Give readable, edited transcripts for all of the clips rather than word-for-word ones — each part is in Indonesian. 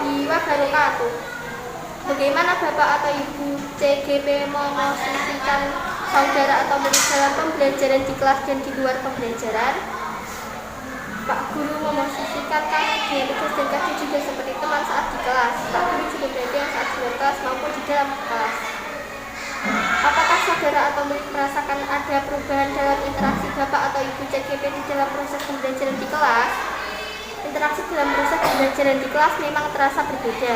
warahmatullahi wabarakatuh. Bagaimana Bapak atau Ibu CGP memosisikan saudara atau murid dalam pembelajaran di kelas dan di luar pembelajaran? Pak Guru memosisikan kami dengan tugas dan kaji juga seperti teman saat di kelas. Pak Guru juga perhatian saat di luar kelas maupun di dalam kelas. Apakah saudara atau murid merasakan ada perubahan dalam interaksi Bapak atau Ibu CGP di dalam proses pembelajaran di kelas? Interaksi dalam proses pembelajaran di kelas memang terasa berbeda.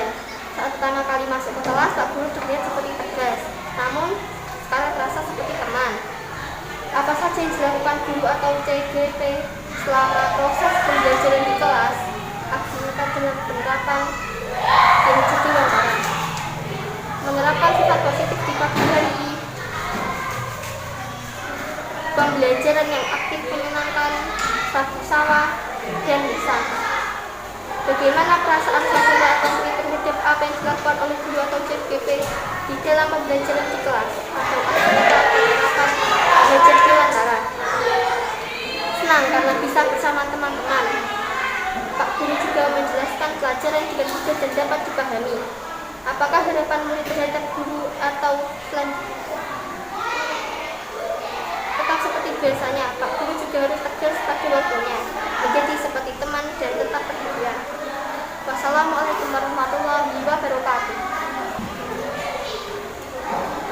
Saat pertama kali masuk ke kelas, Pak Guru terlihat seperti tegas, namun sekarang terasa seperti teman. Apa saja yang dilakukan guru atau CGP selama proses pembelajaran di kelas? Aksi nyata dalam penerapan prinsip wawancara, menerapkan sifat positif di pagi hari, pembelajaran yang aktif menyenangkan, sabu sawah, dan lisan. Bagaimana perasaan saudara atau murid terhadap apa yang dilakukan oleh guru atau CGP di dalam pembelajaran di kelas atau penerapan belajar di wawancara? Senang karena bisa bersama teman-teman. Pak Guru juga menjelaskan pelajaran dengan mudah dan dapat dipahami. Apakah harapan murid terhadap guru atau tetap seperti biasanya? Pak Guru juga harus tegas pada waktunya, menjadi seperti teman dan tetap perhatian. Wassalamualaikum warahmatullahi wabarakatuh.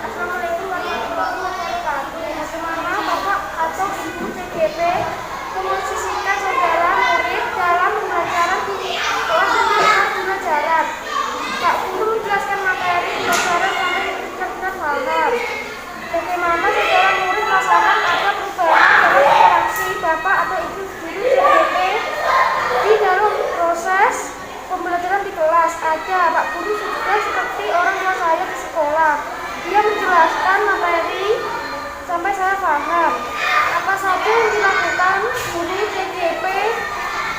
Assalamualaikum warahmatullahi wabarakatuh. Bagaimana Bapak atau Ibu CGP memosisikan saudara murid dalam pembelajaran di kelas dan di luar pembelajaran? Pak Guru menjelaskan materi pembelajaran sampai benar-benar paham. Bagaimana saudara murid merasakan ada perubahan dalam interaksi Bapak atau Ibu guru CGP di dalam proses pembelajaran di kelas? Ada. Pak Guru juga seperti orang tua saya di sekolah. Dia menjelaskan materi sampai saya paham. Apa saja yang dilakukan murid CGP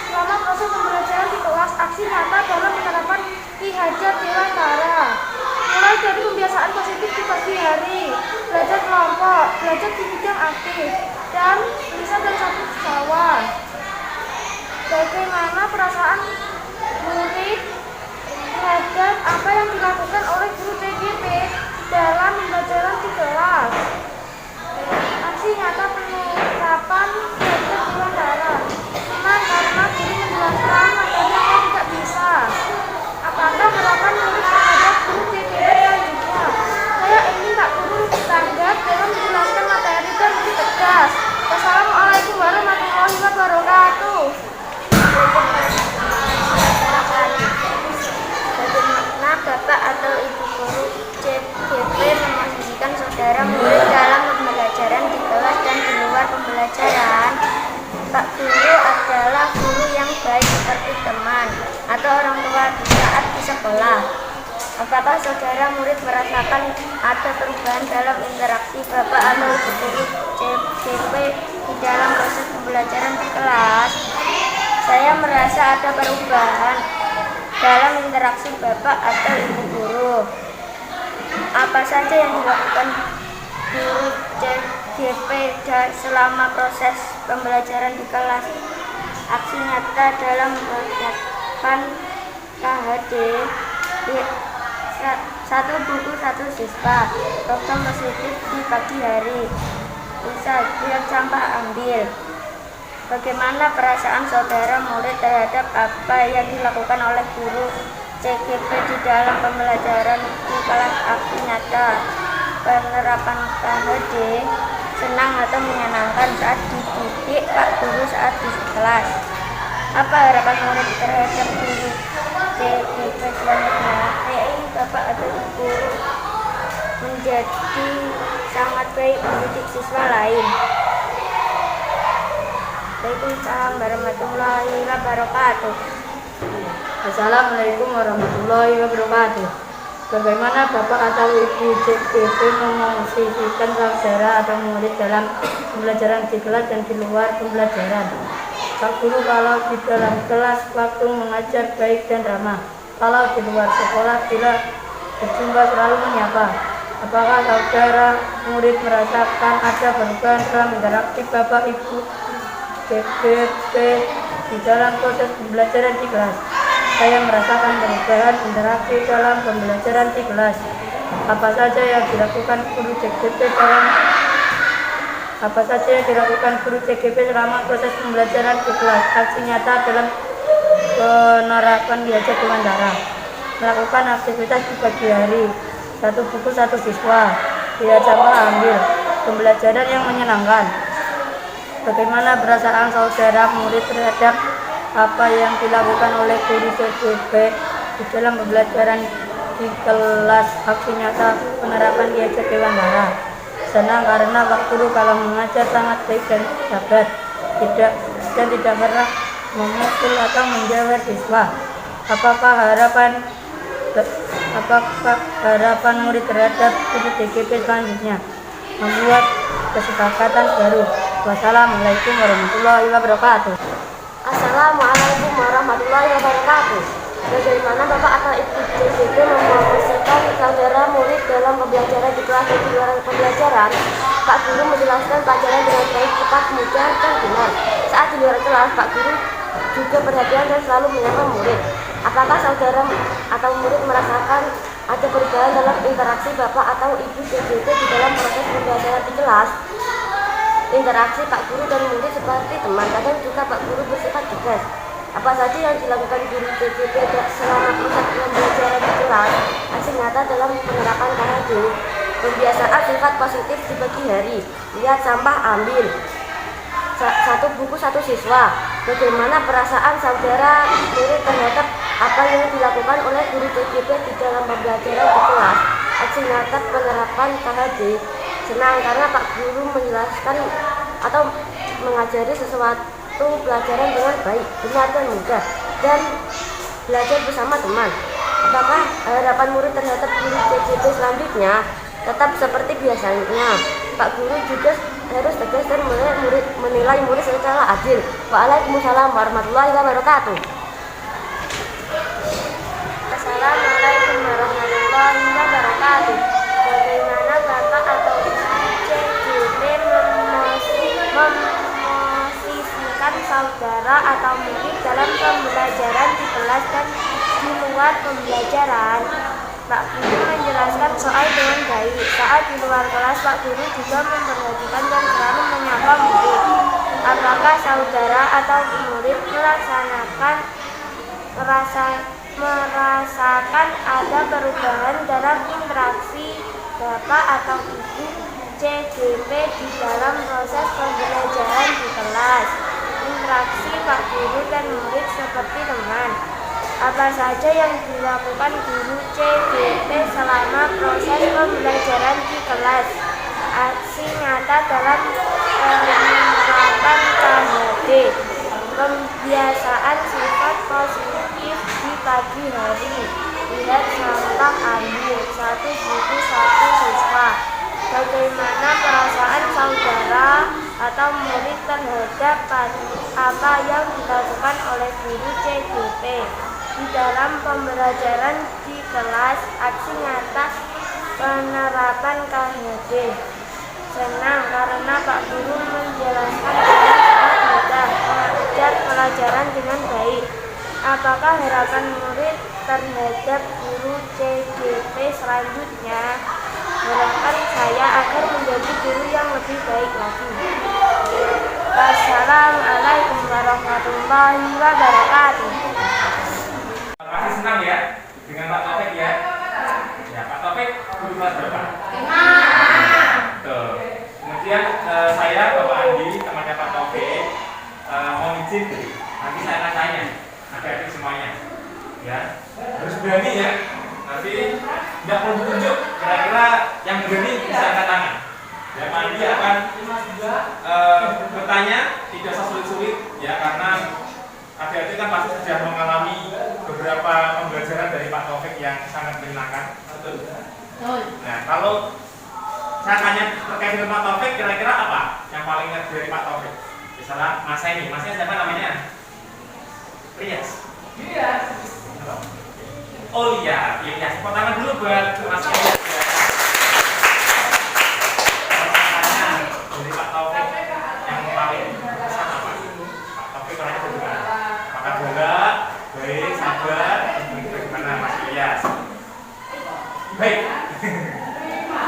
selama proses pembelajaran di kelas? Aksi nyata dalam penerapan Ki Hajar Dewantara, mulai dari pembiasaan positif di pagi hari, belajar kelompok, belajar di bidang aktif, dan lisan dan sabu sawah. Bagaimana perasaan murid terhadap apa yang dilakukan oleh guru CGP dalam pembelajaran di kelas? Aksi nyata penerapan belajar di wawancara. Senang karena guru menjelaskan materi yang tidak bisa. Apakah harapan murid terhadap guru CGP selanjutnya? Saya ingin Pak Guru lebih tanggap dalam menjelaskan materi dan lebih tegas. Wassalamualaikum warahmatullahi wabarakatuh. Bagaimana Bapak atau Ibu guru CGP memosisikan saudara murid dalam pembelajaran di kelas dan di luar pembelajaran? Pak Guru adalah guru yang baik seperti teman atau orang tua saat di sekolah. Apakah saudara murid merasakan ada perubahan dalam interaksi Bapak atau Ibu guru CGP di dalam proses pembelajaran di kelas? Saya merasa ada perubahan dalam interaksi Bapak atau Ibu guru. Apa saja yang dilakukan guru CGP selama proses pembelajaran di kelas? Aksi nyata dalam mengerjakan KHD, satu buku satu siswa, program positif di pagi hari, bisa lihat sampah ambil. Bagaimana perasaan saudara murid terhadap apa yang dilakukan oleh guru CGP di dalam pembelajaran di kelas? Aksi nyata penerapan KHD, senang atau menyenangkan saat dididik Pak Guru saat di kelas? Apa harapan murid terhadap guru CGP selanjutnya? Saya ingin Bapak atau Ibu guru menjadi sangat baik mendidik siswa lain. Waalaikumsalam warahmatullahi wabarakatuh. Assalamualaikum warahmatullahi wabarakatuh. Bagaimana Bapak atau Ibu CGP memosisikan saudara atau murid dalam pembelajaran di kelas dan di luar pembelajaran? Pak Guru kalau di dalam kelas waktu mengajar baik dan ramah. Kalau di luar sekolah bila berjumpa selalu menyapa. Apakah saudara murid merasakan ada perubahan dalam interaksi Bapak Ibu CGP di dalam proses pembelajaran di kelas? saya merasakan perubahan interaksi dalam pembelajaran di kelas. Apa saja yang dilakukan guru CGP selama proses pembelajaran di kelas? Aksi nyata dalam penerapan belajar dengan cara melakukan aktivitas di pagi hari, 1 buku 1 siswa, tidak sampah ambil, pembelajaran yang menyenangkan. Bagaimana perasaan saudara murid terhadap apa yang dilakukan oleh guru CGP di dalam pembelajaran di kelas? Aksi nyata penerapan belajar dengan cara senang karena Pak Guru kalau mengajar sangat baik dan sabar, tidak pernah memukul atau menjawab siswa. Apakah harapan murid terhadap guru CGP selanjutnya? Membuat kesepakatan baru. Wassalamualaikum warahmatullahi wabarakatuh. Assalamualaikum warahmatullahi wabarakatuh. Bagaimana Bapak atau Ibu CGP mempromosikan saudara murid dalam pembelajaran di kelas dan di luar pembelajaran? Pak Guru menjelaskan pelajaran dengan baik, cepat, mudah, dan benar. Saat di luar kelas, Pak Guru juga perhatian dan selalu menyapa murid. Apakah saudara atau murid merasakan ada perubahan dalam interaksi Bapak atau Ibu CGP di dalam proses pembelajaran di kelas? Interaksi Pak Guru dan murid seperti teman, kadang juga Pak Guru bersifat tegas. Apa saja yang dilakukan guru CGP selama proses pembelajaran di kelas? Aksi nyata dalam penerapan KHD, pembiasaan sifat positif di pagi hari, lihat sampah ambil, 1 buku 1 siswa. Bagaimana perasaan saudara murid terhadap apa yang dilakukan oleh guru CGP di dalam pembelajaran di kelas? Aksi nyata penerapan KHD, senang karena Pak Guru menjelaskan atau mengajari sesuatu pelajaran dengan baik, benar dan mudah, dan belajar bersama teman. Apakah harapan murid terhadap guru CGP selanjutnya? Tetap seperti biasanya, Pak Guru juga harus tegas dan menilai murid secara adil. Waalaikumsalam warahmatullahi wabarakatuh. Assalamualaikum warahmatullahi wabarakatuh. Bagaimana Bapak atau Ibu CGP memposisikan saudara atau murid dalam pembelajaran di kelas dan di luar pembelajaran? Pak Guru menjelaskan soal dengan baik. Saat di luar kelas, Pak Guru juga memperhatikan dan selalu menyapa murid. Apakah saudara atau murid merasakan ada perubahan dalam interaksi Bapak atau Ibu CGP di dalam proses pembelajaran di kelas? Interaksi Pak Guru dan murid seperti teman. Apa saja yang dilakukan guru CGP selama proses pembelajaran di kelas? Aksi nyata dalam penerapan KHD, pembiasaan sifat positif di pagi hari, lihat sampah ambil, 1 buku 1 siswa. Bagaimana perasaan saudara atau murid terhadap apa yang dilakukan oleh guru CGP di dalam pembelajaran di kelas? Aksi nyata penerapan KHD, senang karena Pak Guru menjelaskan dengan mudah, mengajar pelajaran dengan baik. Apakah harapan murid terhadap guru CGP selanjutnya? Harapan saya agar menjadi guru yang lebih baik lagi. Wassalamualaikum warahmatullahi wabarakatuh. Masih senang ya dengan Pak Taufik ya? Ya, Pak Taufik guru kelas berapa? 5. Tuh. Kemudian saya Bapak Andi, temannya Pak Taufik, mau izin nanti saya akan tanya adik-adik semuanya. Ya, harus berani ya. Nanti tidak perlu ditunjuk. Kira-kira yang berani bisa angkat tangan. Ya, Pak Andi akan bertanya, tidak usah sulit-sulit ya, karena adik-adik kan pasti sudah mengalami beberapa pembelajaran dari Pak Taufik yang sangat menyenangkan. Betul. Nah, kalau saya tanya terkait dengan Pak Taufik, kira-kira apa yang paling ingat dari Pak Taufik? Misalnya Mas ini, Masnya siapa namanya? Rias. Rias. Oh iya, Rias. Tepuk tangan dulu buat Mas Rias. Dari Pak Taufik yang paling berkesan apa? Pak Taufik orangnya bagaimana? Apakah galak, baik, sabar, Baik.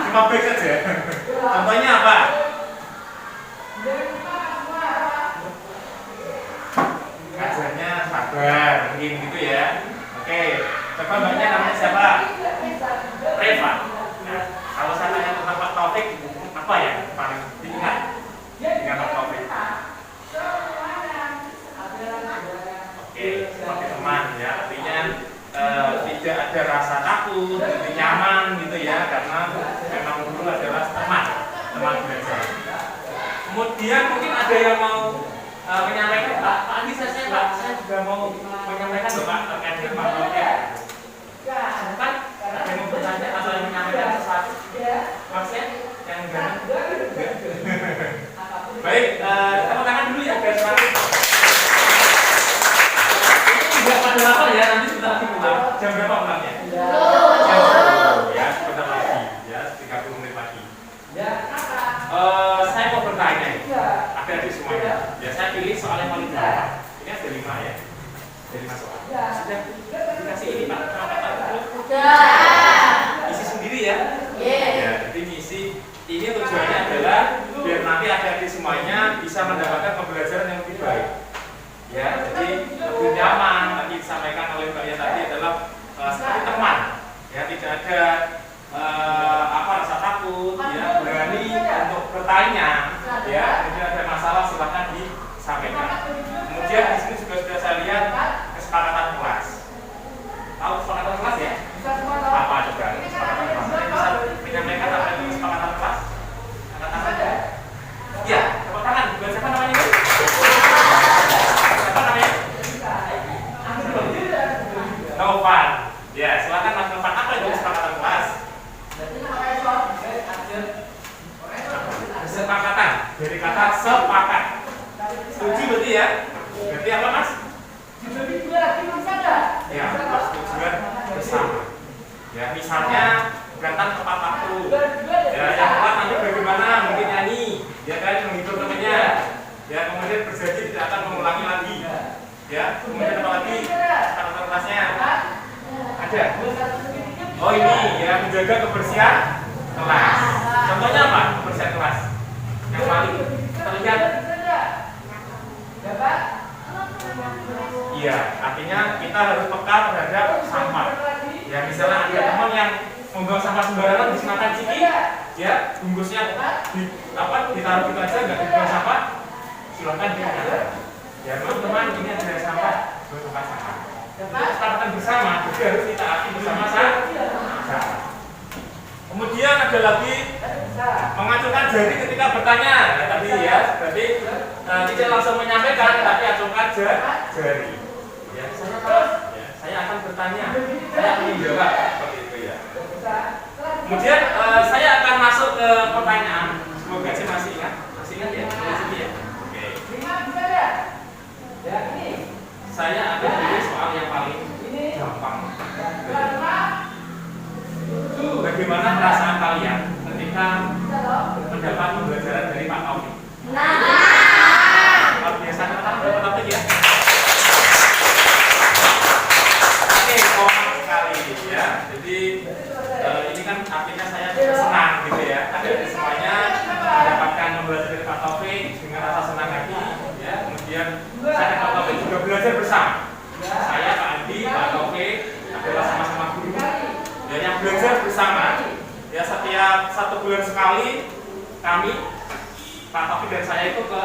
Cuma baik saja. Contohnya apa? Ngajarnya sabar, mungkin gitu ya. Oke, coba mbaknya namanya siapa? Reva. Nah, kalau saya tanya tentang Pak Taufik, apa ya paling diingat dengan Pak Taufik? Oke, seperti teman ya, artinya tidak ada rasa takut, lebih nyaman gitu ya, karena memang guru adalah teman belajar. Kemudian mungkin ada yang mau menyampaikan, Pak Andi, saya juga mau menyampaikan loh Pak terkait dengan Pak Taufik. Kan ada yang mau bertanya atau yang menyampaikan sesuatu? Maksudnya yang enggak? Baik, tepuk tangan dulu ya biar semakin. Ini enggak pada lapar ya, nanti sebentar lagi pulang. Jam berapa pulangnya? Jam 10 ya, sebentar lagi ya, 30 menit lagi. Saya mau bertanya nih, adik-adik semuanya. Ya, saya pilih soal yang paling gampang. Ini ada 5 ya, ada 5 soal. Sudah dikasih ini Pak, isi sendiri ya. Ya, jadi ngisi ini tujuannya adalah biar nanti adik-adik semuanya bisa mendapatkan pembelajaran yang lebih baik. Ya, jadi lebih nyaman. Tadi disampaikan oleh Mbak Ya tadi adalah seperti teman. Ya, tidak ada rasa takut, ya, berani untuk bertanya. Ya, kemudian ada masalah silakan disampaikan. Kemudian di sini juga sudah saya lihat kesepakatan kelas. Tahu kesepakatan kelas ya? Apa coba kesepakatan kelas? Bisa menyampaikan apa itu kesepakatan kelas? Angkat tangan ya? Iya, tepuk tangan. Buat siapa namanya itu? Siapa namanya? Novan. Ya, silakan Mas Novan. Apa itu kesepakatan kelas? Kesepakatan dari kata sepakat. Setuju berarti ya? Berarti apa Mas? Ya, persetujuan bersama. Ya, misalnya datang tepat waktu. Ya, yang tepat nanti bagaimana? Mungkin nyanyi, ya kan, menghibur temannya. Ya, kemudian berjanji tidak akan mengulangi lagi. Ya, kemudian apa lagi? Catatan kelasnya ada. Oh ini ya, menjaga kebersihan kelas. Contohnya apa? Kebersihan kelas yang paling terlihat. Iya, artinya kita harus peka terhadap sampah. Ya, misalnya ada teman yang membuang sampah sembarangan di senapan ciki, ya, bungkusnya ditaruh gitu aja, nggak dibuang sampah, silakan diingatkan. Ya, teman-teman, ini ada sampah, buat tempat sampah. Itu kesepakatan bersama, jadi harus kita ati bersama-sama. Kemudian ada lagi mengacungkan jari ketika bertanya. Nah, tadi ya, berarti tidak langsung menyampaikan, tapi acungkan jari. Ya, saya akan bertanya, saya akan menjawab seperti itu ya. Kemudian saya akan masuk ke pertanyaan. Semoga saya masih ingat ya, di sini ya. Oke. Saya akan pilih soal yang paling gampang. Bagaimana perasaan kalian ketika mendapat pembelajaran dari Pak Taufik? Luar biasa Pak Taufik ya. Oke, kompak sekali ya. Jadi ini kan artinya saya senang gitu ya. Akhirnya semuanya mendapatkan pembelajaran dari Pak Taufik dengan rasa senang hati. Ya, kemudian saya dan Pak Taufik juga belajar bersama. Saya, Pak Andi, Pak Taufik adalah sama-sama guru. Dan yang belajar bersama, ya setiap 1 bulan sekali kami, Pak Taufik dan saya itu ke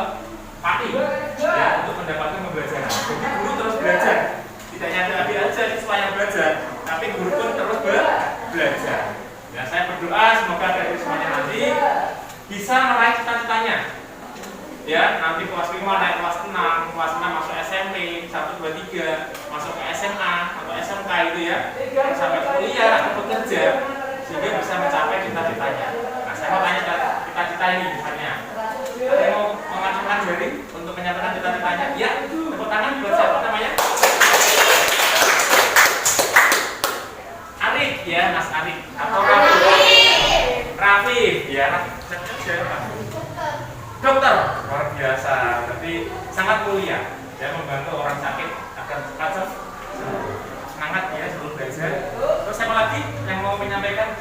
Pati ya, untuk mendapatkan pembelajaran. Jadi guru terus belajar, tidak hanya adik aja siswa yang belajar, tapi guru pun terus belajar. Ya, saya berdoa semoga dari semuanya nanti bisa meraih cita-citanya. Ya, nanti kelas 5 naik kelas 6, kelas 6 masuk SMP, 1, 2, 3, masuk ke SMA atau SMK itu ya, sampai kuliah atau bekerja, sehingga bisa mencapai cita-citanya. Nah, saya mau tanya cita-cita ini misalnya, ada yang mau mengacungkan jari untuk menyatakan cita-citanya? Ya, tepuk tangan buat siapa namanya? Arif ya, Mas Arif atau Rafif ya, dokter, luar biasa, berarti sangat mulia ya, membantu orang sakit agar cepat sembuh. Semangat ya sebelum belajar. Terus siapa lagi yang mau menyampaikan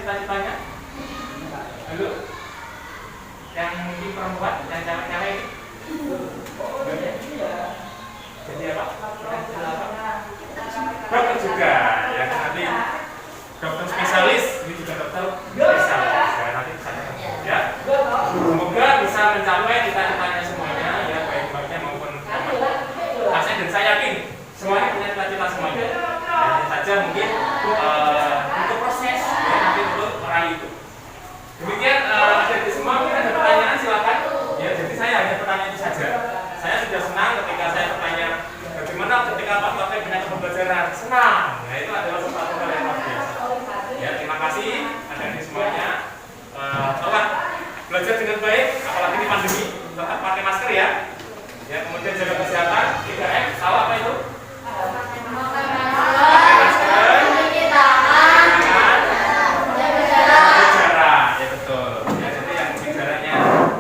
mungkin perempuan, yang cewek-cewek jadi apa? Dokter juga, ya nanti dokter spesialis, ini juga dokter spesialis, ya nanti bisa ya. Semoga bisa mencapai cita-citanya semuanya, ya baik mbaknya maupun Mas dan saya yakin semuanya punya cita-cita semuanya. Hanya saja mungkin untuk proses, ya nanti untuk meraih itu. Demikian adik-adik semua, mungkin ada pertanyaan silakan. Ya, jadi saya hanya pertanyaan itu saja. Saya sudah senang ketika saya bertanya bagaimana ketika Pak Taufik punya pembelajaran. Senang, ya itu adalah sesuatu hal yang luar biasa. Ya, terima kasih adik-adik semuanya. Telah belajar dengan baik, apalagi di pandemi, tetap pakai masker ya. Ya, kemudian jaga kesehatan, 3M, salah apa itu? Pakai masker, cuci tangan, jaga jarak, ya betul. Ya, jadi yang mungkin jaraknya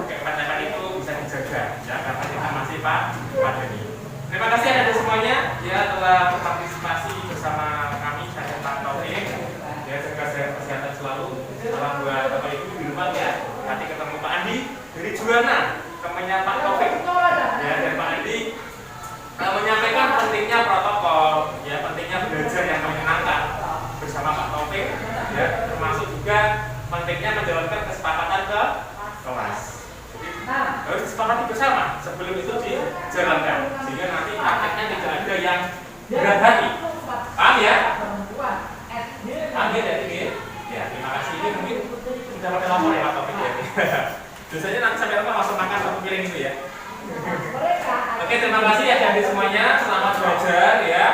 keempat-empat itu bisa dijaga, ya karena kita masih pandemi. Terima kasih adik-adik semuanya, ya telah berpartisipasi bersama kami dan Pak Taufik. Ya, jaga kesehatan selalu. Salam buat Bapak Ibu di rumah ya. Nanti ketemu Pak Andi dari Juwana, temannya Pak Taufik. Ya, dan Pak Andi menyampaikan pentingnya protokol, ya pentingnya belajar yang menyenangkan bersama Pak Taufik, ya termasuk juga pentingnya menjalankan kesepakatan ke kelas. Jadi harus disepakati bersama sebelum itu dijalankan, sehingga nanti prakteknya tidak ada yang berat hati. Paham ya? Paham ya dari ini? Ya, terima kasih. Ini mungkin sudah pakai lapor ya Pak Taufik ya. Biasanya nanti sampai rumah langsung makan satu piring itu ya. Oke, terima kasih ya adik semuanya. Selamat belajar ya.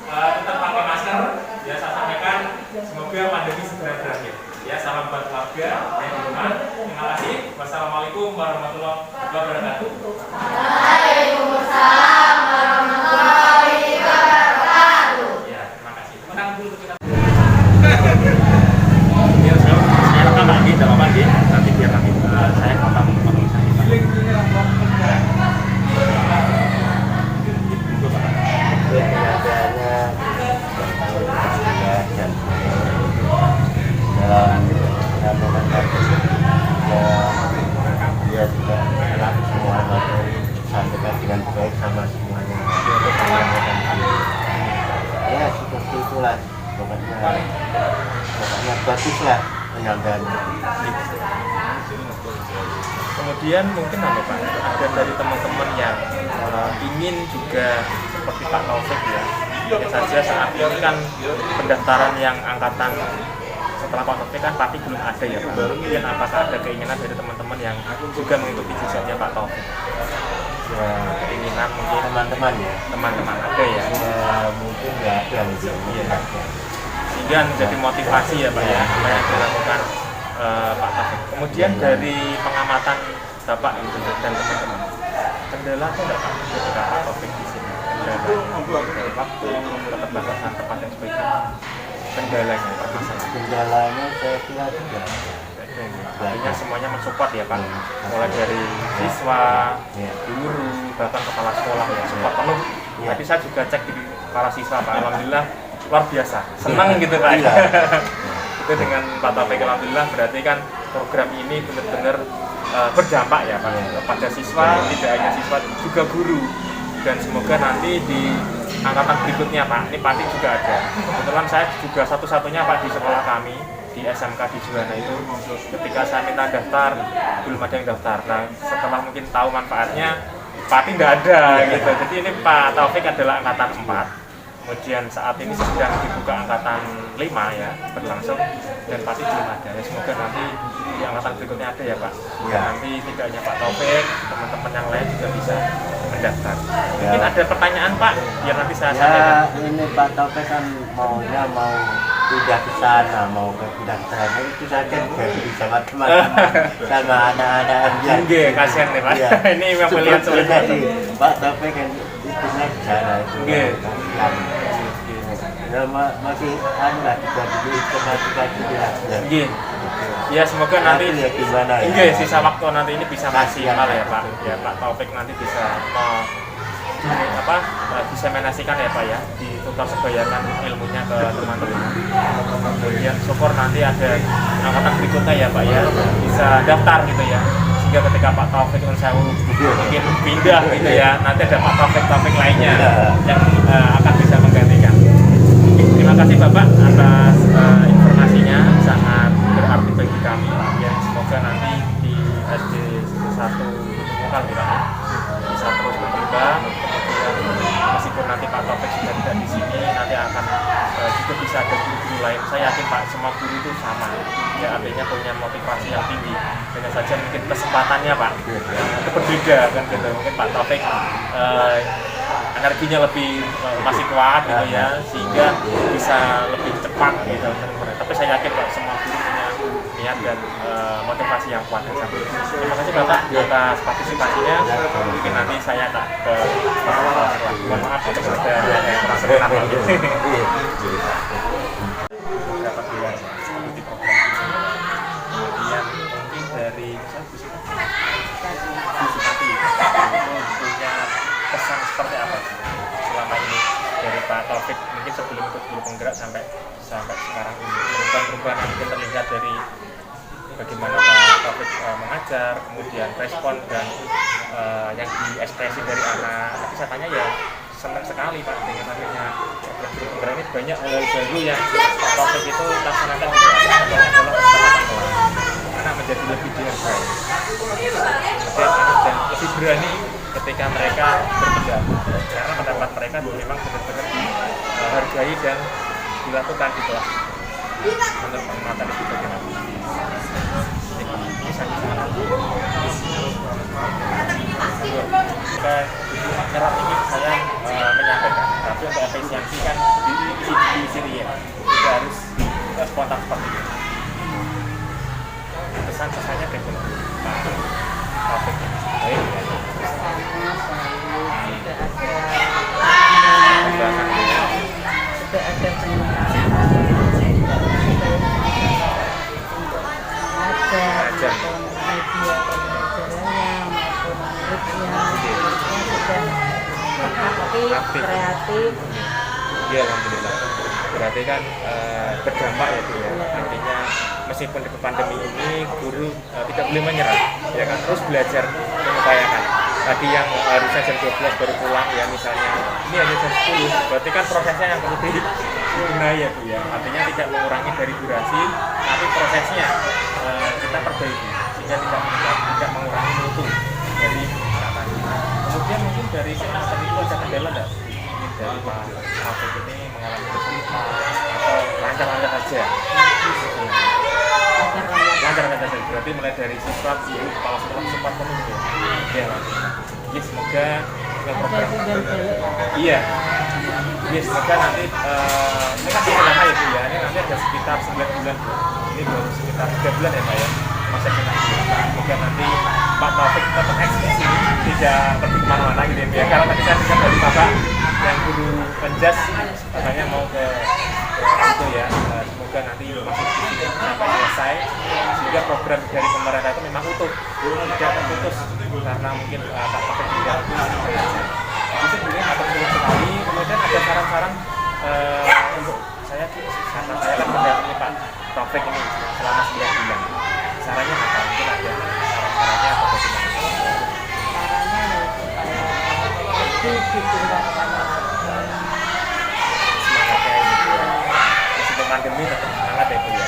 Tetap pakai masker. Ya, saya sampaikan semoga pandemi segera berakhir. Ya, salam buat keluarga yang di rumah. Terima kasih. Wassalamualaikum warahmatullahi wabarakatuh. Waalaikumsalam warahmatullahi wabarakatuh. Ya, terima kasih. Terima kasih dulu kita. Ya, saya rekam lagi, tidak apa-apa Di. Nanti biar nanti saya potong saya. Dia juga telah semua materi sampaikan dengan baik sama semuanya. Ya seperti itulah pokoknya baguslah penyampaiannya. Kemudian mungkin apa Pak? Ada dari teman-teman yang ingin juga seperti Pak Taufik ya. Ya saja saat ini kan pendaftaran yang angkatan setelah Pak Taufik kan pasti belum ada ya Pak. Kemudian apakah ada keinginan dari teman-teman yang juga mengikuti jejaknya Pak Taufik? Ya, keinginan mungkin Teman-teman ya. teman-teman ada ya. Ya mungkin nggak ada mungkin. Iya. Sehingga menjadi motivasi ya Pak ya apa yang dilakukan Pak Taufik. Kemudian dari pengamatan Bapak gitu, dan teman-teman, kendala itu enggak Pak ketika Pak Taufik di sini? Kendala dari waktu, keterbatasan tempat dan sebagainya. Kendalanya permasalahan. Kendalanya saya kira tidak. Artinya semuanya mensupport ya Pak, mulai dari siswa, guru, bahkan kepala sekolah ya support penuh. Tadi saya juga cek di para siswa Pak, alhamdulillah luar biasa, senang gitu Pak. Itu dengan Pak Taufik alhamdulillah berarti kan program ini benar-benar berdampak ya Pak kepada siswa, tidak hanya siswa juga guru, dan semoga nanti di angkatan berikutnya Pak, ini pasti juga ada. Kebetulan saya juga satu-satunya Pak di sekolah kami di SMK di Juwana itu ketika saya minta daftar belum ada yang daftar. Nah setelah mungkin tahu manfaatnya pasti tidak ada gitu. Jadi ini Pak Taufik adalah angkatan 4. Kemudian saat ini sedang dibuka angkatan 5 ya berlangsung dan pasti belum ada ya. Semoga nanti di angkatan berikutnya ada ya Pak. Ya. Nanti tidak hanya Pak Taufik, teman-teman yang lain juga bisa mendaftar. Mungkin ada pertanyaan Pak biar nanti saya sampaikan. Ini Pak Taufik kan maunya mau pindah ke sana, mau pindah ke sana itu saja juga sama teman-teman sama anak-anak yang Kasihan nih Pak. Ya. Ini yang melihat sebenarnya Pak Taufik kan itunya di sana itu. Ya, masih lah juga di informatika juga. Ya semoga nanti ya gimana ya. Enggak, sisa waktu nanti ini bisa maksimal ya Pak. Ya Pak Taufik nanti bisa diseminasikan ya Pak ya, ditukar sebayakan ilmunya ke teman-teman. Kemudian syukur nanti ada angkatan berikutnya ya Pak ya, bisa daftar gitu ya. sehingga ketika Pak Taufik mungkin pindah gitu ya, nanti ada Pak Taufik lainnya yang akan bisa menggantikan. Terima kasih Bapak atas informasinya, sangat berarti bagi kami ya. Semoga nanti di SD 1 Gunung bisa terus berkembang. Kemudian meskipun nanti Pak Taufik sudah tidak di sini, nanti akan juga bisa ada guru-guru lain. Saya yakin Pak, semua guru itu sama ya, artinya punya motivasi yang tinggi. Hanya saja mungkin kesempatannya Pak itu berbeda kan gitu. Mungkin Pak Taufik energinya lebih masih kuat gitu ya, sehingga bisa lebih cepat gitu. Tapi saya yakin Pak, semua guru punya niat dan motivasi yang kuat dan sama. Terima kasih Bapak atas partisipasinya. Mungkin nanti saya tak ke Bapak. Mohon maaf untuk ada yang merasa kenal gitu. Beberapa bulan mengikuti program ini. Kemudian mungkin dari Susimati itu punya pesan seperti apa selama ini dari Pak Taufik, mungkin sebelum ikut guru penggerak sampai sekarang ini, perubahan-perubahan yang mungkin terlihat dari bagaimana Pak Taufik mengajar, kemudian respon dan yang diekspresi dari anak. Tapi saya tanya ya, senang sekali Pak dengan adanya program guru penggerak ini. Banyak hal baru yang Pak Taufik itu laksanakan di kelas. Contohnya adalah kesempatan kelas, anak menjadi lebih dihargai, dan lebih berani ketika mereka berpendapat, karena pendapat mereka memang benar-benar dihargai dan dilakukan di kelas. Menurut pengamatan itu bagaimana? Ini sangat jika nyerap ini saya menyampaikan, tapi untuk efisiensi kan di sini ya, tidak harus spontan seperti itu. Pesan-pesannya bagaimana Pak Taufik? Baik ya. Sudah ada peningkatan ajar media pembelajarannya maupun muridnya sudah aktif, kreatif. Iya, alhamdulillah. Berarti kan berdampak ya Bu ya. Artinya meskipun di pandemi ini guru tidak boleh menyerah, ya kan, terus belajar mengupayakan. Tadi yang harusnya jam 12 baru pulang ya misalnya, ini hanya jam 10, berarti kan prosesnya yang perlu dibenahi ya Bu ya. Artinya tidak mengurangi dari durasi, tapi prosesnya kita perbaiki sehingga tidak mengurangi mutu dari katanya. Kemudian mungkin dari semester itu ada kendala nggak? Mungkin dari Pak Taufik ini mengalami kesulitan atau lancar-lancar saja? Lancar-lancar saja. Berarti mulai dari siswa, guru, kepala sekolah sempat penuh ya. Ya, ya semoga program. Iya. Ya semoga nanti ini kan lama ya Bu ya. Ini nanti ada sekitar 9 bulan. Ini baru sekitar 3 bulan ya Pak ya. Masa kita semoga nanti Pak Taufik tetap eksis ini, tidak pergi kemana-mana gitu ya. Karena tadi saya dengar dari Bapak yang guru penjas katanya mau ke itu ya. Semoga nanti masih di sini sampai selesai sehingga program dari pemerintah itu memang utuh, tidak terputus karena mungkin Pak Taufik juga itu sebenarnya akan sulit sekali. Kemudian ada saran-saran untuk saya, karena saya kan mendampingi Pak Taufik ini selama 9 bulan. Sarannya apa? Mungkin ada saran-sarannya atau bagaimana? Semangatnya ini ya. Meskipun pandemi tetap semangat ya Bu ya.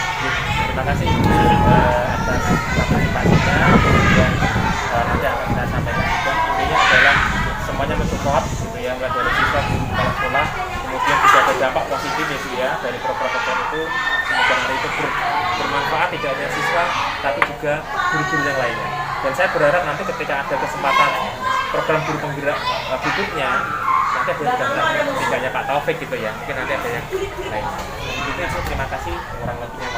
Terima kasih atas partisipasinya dan nanti akan saya sampaikan juga. Intinya adalah semuanya mensupport gitu ya, mulai dari siswa, guru, kepala sekolah, kemudian juga ada dampak positif ya Bu ya dari program-program itu. Semoga nanti itu bermanfaat tidak hanya siswa tapi juga guru-guru yang lainnya. Dan saya berharap nanti ketika ada kesempatan program guru penggerak berikutnya, nanti ada yang tidak hanya Pak Taufik gitu ya, mungkin nanti ada yang lain. Begitu, terima kasih kurang lebihnya.